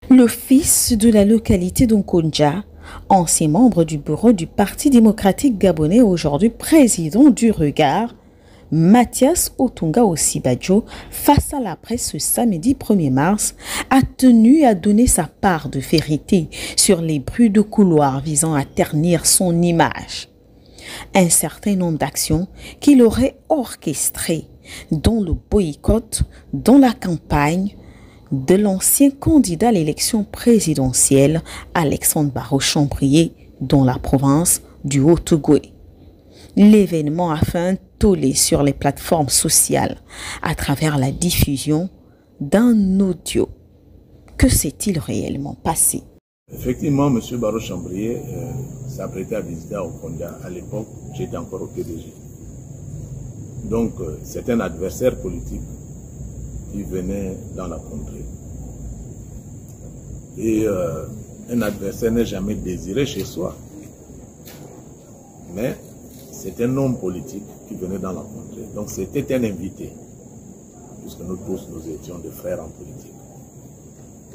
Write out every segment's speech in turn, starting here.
Le fils de la localité d'Onkonja, ancien membre du bureau du Parti démocratique gabonais, aujourd'hui président du Regard, Mathias Otunga Osibajo, face à la presse ce samedi 1er mars, a tenu à donner sa part de vérité sur les bruits de couloir visant à ternir son image. Un certain nombre d'actions qu'il aurait orchestrées, dont le boycott, dont la campagne de l'ancien candidat à l'élection présidentielle Alexandre Barreau-Chambrier dans la province du Haut-Ogooué. L'événement a fait un tollé sur les plateformes sociales à travers la diffusion d'un audio. Que s'est-il réellement passé? Effectivement, M. Barreau-Chambrier s'apprêtait à visiter Okonja. À l'époque, j'étais encore au PDG. Donc, c'est un adversaire politique qui venait dans la contrée. Et un adversaire n'est jamais désiré chez soi. Mais c'est un homme politique qui venait dans la contrée. Donc c'était un invité, puisque nous tous, nous étions des frères en politique.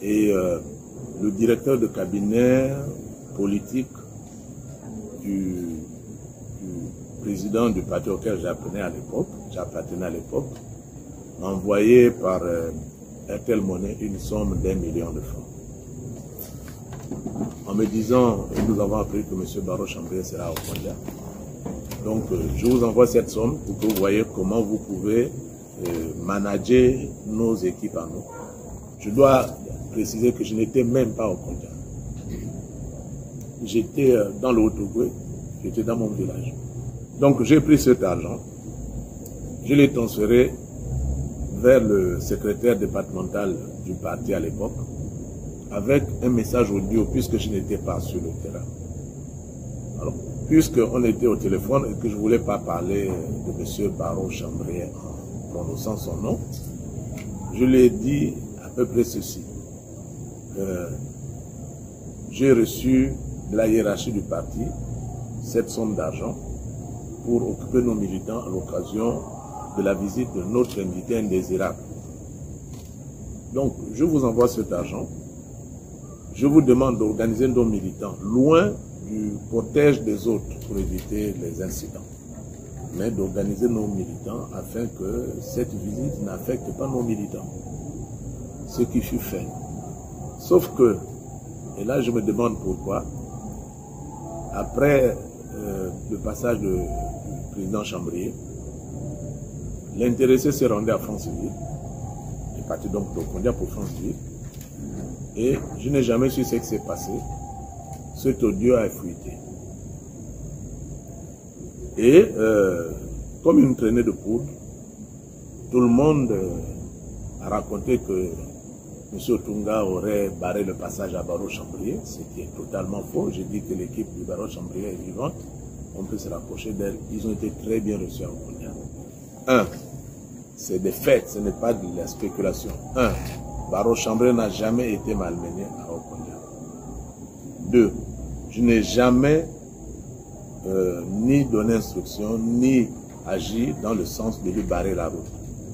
Et le directeur de cabinet politique du président du parti auquel j'appartenais à l'époque, m'a envoyé par Airtel Money une somme d'1 million de francs. En me disant, nous avons appris que M. Barreau-Chambrier sera au Okonja. Donc, je vous envoie cette somme pour que vous voyez comment vous pouvez manager nos équipes à nous. Je dois préciser que je n'étais même pas au Okonja. J'étais dans le Haut-Ogooué, j'étais dans mon village. Donc, j'ai pris cet argent, je l'ai transféré vers le secrétaire départemental du parti à l'époque, avec un message audio, puisque je n'étais pas sur le terrain. Alors, puisqu'on était au téléphone et que je ne voulais pas parler de M. Barreau-Chambrier en prononçant son nom, je lui ai dit à peu près ceci. J'ai reçu de la hiérarchie du parti cette somme d'argent pour occuper nos militants à l'occasion de la visite de notre invité indésirable. Donc, je vous envoie cet argent. Je vous demande d'organiser nos militants loin du cortège des autres pour éviter les incidents, mais d'organiser nos militants afin que cette visite n'affecte pas nos militants. Ce qui fut fait. Sauf que, et là je me demande pourquoi, après le passage du président Chambrier, l'intéressé s'est rendu à Franceville, il est parti donc d'Okonja pour Franceville, et je n'ai jamais su ce qui s'est passé. Cet audio a fuité. Et comme une traînée de poudre, tout le monde a raconté que M. Otunga aurait barré le passage à Barreau-Chambrier, ce qui est totalement faux. J'ai dit que l'équipe du Barreau-Chambrier est vivante, on peut se rapprocher d'elle. Ils ont été très bien reçus à Okonja. C'est des faits, ce n'est pas de la spéculation. Barreau-Chambrier n'a jamais été malmené à Okonja. 2. Je n'ai jamais ni donné instruction, ni agi dans le sens de lui barrer la route.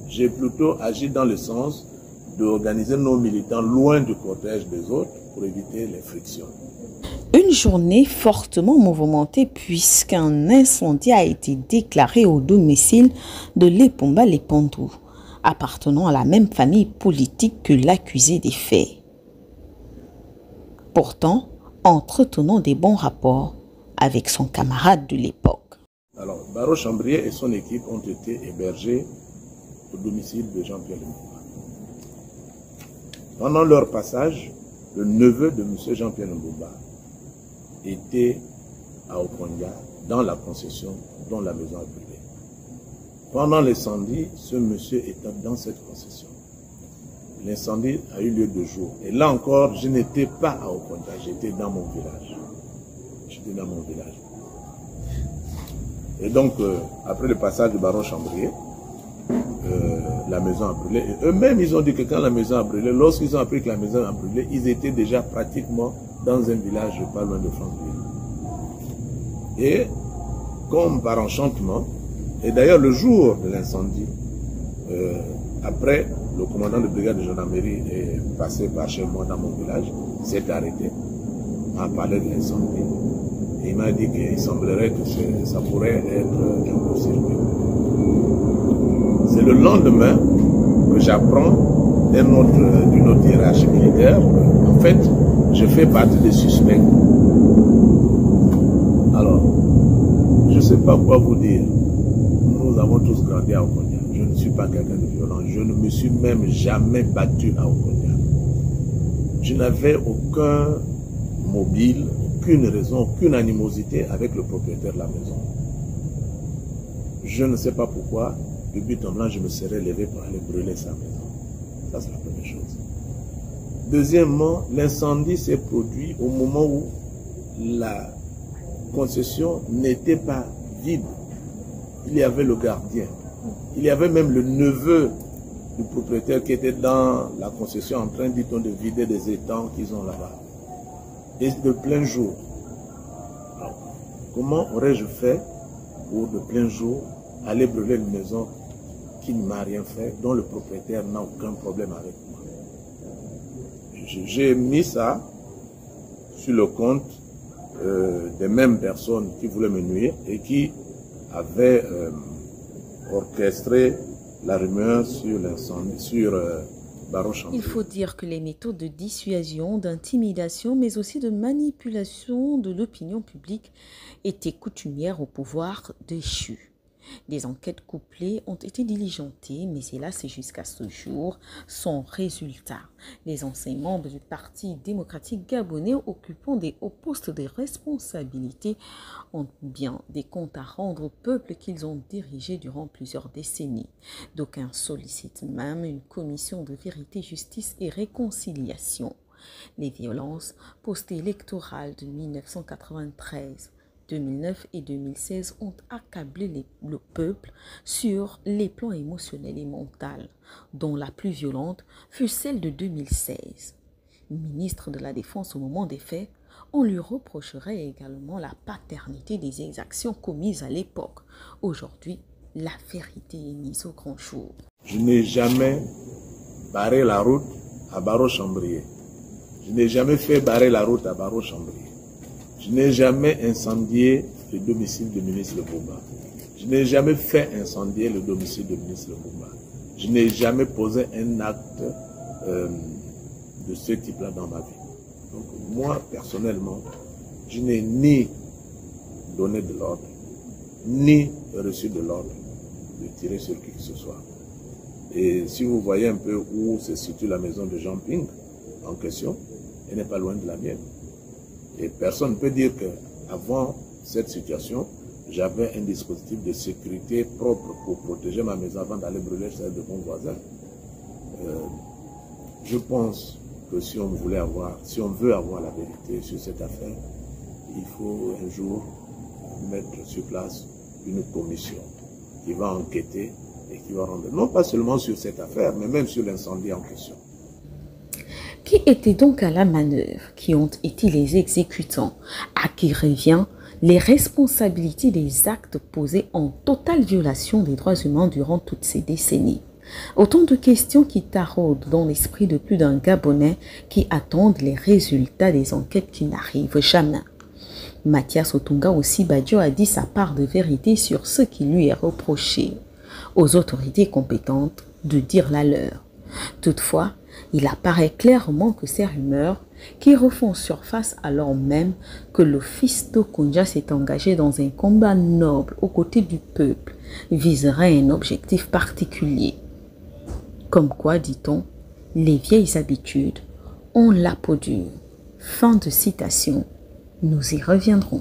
J'ai plutôt agi dans le sens d'organiser nos militants loin du cortège des autres pour éviter les frictions. Une journée fortement mouvementée puisqu'un incendie a été déclaré au domicile de Lepomba Lepondou, appartenant à la même famille politique que l'accusé des faits. Pourtant, entretenant des bons rapports avec son camarade de l'époque. Alors, Barreau-Chambrier et son équipe ont été hébergés au domicile de Jean-Pierre Lumumba. Pendant leur passage, le neveu de M. Jean-Pierre Lumumba était à Okonja, dans la concession dont la maison a brûlé. Pendant l'incendie, ce monsieur était dans cette concession. L'incendie a eu lieu de jour. Et là encore, je n'étais pas à Okonja, j'étais dans mon village. J'étais dans mon village. Et donc, après le passage de Barreau-Chambrier, la maison a brûlé. Et eux-mêmes, ils ont dit que quand la maison a brûlé, lorsqu'ils ont appris que la maison a brûlé, ils étaient déjà pratiquement dans un village pas loin de Franceville. Et, comme par enchantement, et d'ailleurs le jour de l'incendie, Après, le commandant de brigade de gendarmerie est passé par chez moi dans mon village, s'est arrêté, m'a parlé de l'incendie. Et il m'a dit qu'il semblerait que ça pourrait être un court-circuit. C'est le lendemain que j'apprends d'une autre hiérarchie militaire que, en fait, je fais partie des suspects. Alors, je ne sais pas quoi vous dire. Nous avons tous grandi à Okonia. Je ne suis pas quelqu'un de violent. Je ne me suis même jamais battu à Okonia. Je n'avais aucun mobile, aucune raison, aucune animosité avec le propriétaire de la maison. Je ne sais pas pourquoi, de but en blanc, je me serais levé pour aller brûler sa maison. Ça, c'est la première chose. Deuxièmement, l'incendie s'est produit au moment où la concession n'était pas vide. Il y avait le gardien. Il y avait même le neveu du propriétaire qui était dans la concession en train, dit-on, de vider des étangs qu'ils ont là-bas. Et de plein jour. Alors, comment aurais-je fait pour de plein jour aller brûler une maison qui ne m'a rien fait, dont le propriétaire n'a aucun problème avec moi? J'ai mis ça sur le compte des mêmes personnes qui voulaient me nuire et qui avaient orchestré la rumeur sur l'incendie, sur Barreau Chambrier. Il faut dire que les méthodes de dissuasion, d'intimidation, mais aussi de manipulation de l'opinion publique étaient coutumières au pouvoir déchu. Des enquêtes couplées ont été diligentées, mais hélas, jusqu'à ce jour, sans résultat. Les anciens membres du Parti démocratique gabonais occupant des hauts postes de responsabilité ont bien des comptes à rendre au peuple qu'ils ont dirigé durant plusieurs décennies. D'aucuns sollicitent même une commission de vérité, justice et réconciliation. Les violences post-électorales de 1993, 2009 et 2016 ont accablé le peuple sur les plans émotionnels et mentaux, dont la plus violente fut celle de 2016. Ministre de la Défense au moment des faits, on lui reprocherait également la paternité des exactions commises à l'époque. Aujourd'hui, la vérité est mise au grand jour. Je n'ai jamais barré la route à Barreau Chambrier. Je n'ai jamais fait barrer la route à Barreau Chambrier. Je n'ai jamais incendié le domicile du ministre Lebomba. Je n'ai jamais fait incendier le domicile du ministre Lebomba. Je n'ai jamais posé un acte de ce type-là dans ma vie. Donc moi, personnellement, je n'ai ni donné de l'ordre, ni reçu de l'ordre de tirer sur qui que ce soit. Et si vous voyez un peu où se situe la maison de Jean Ping en question, elle n'est pas loin de la mienne. Et personne ne peut dire qu'avant cette situation, j'avais un dispositif de sécurité propre pour protéger ma maison avant d'aller brûler celle de mon voisin. Je pense que si on veut avoir la vérité sur cette affaire, il faut un jour mettre sur place une commission qui va enquêter et qui va rendre, non pas seulement sur cette affaire, mais même sur l'incendie en question. Qui étaient donc à la manœuvre? Qui ont été les exécutants? À qui revient les responsabilités des actes posés en totale violation des droits humains durant toutes ces décennies? Autant de questions qui taraudent dans l'esprit de plus d'un Gabonais qui attendent les résultats des enquêtes qui n'arrivent jamais. Mathias Otunga Osibajo a dit sa part de vérité sur ce qui lui est reproché. Aux autorités compétentes de dire la leur. Toutefois, il apparaît clairement que ces rumeurs, qui refont surface alors même que le fils d'Okonja s'est engagé dans un combat noble aux côtés du peuple, viseraient un objectif particulier. Comme quoi, dit-on, les vieilles habitudes ont la peau dure. Fin de citation. Nous y reviendrons.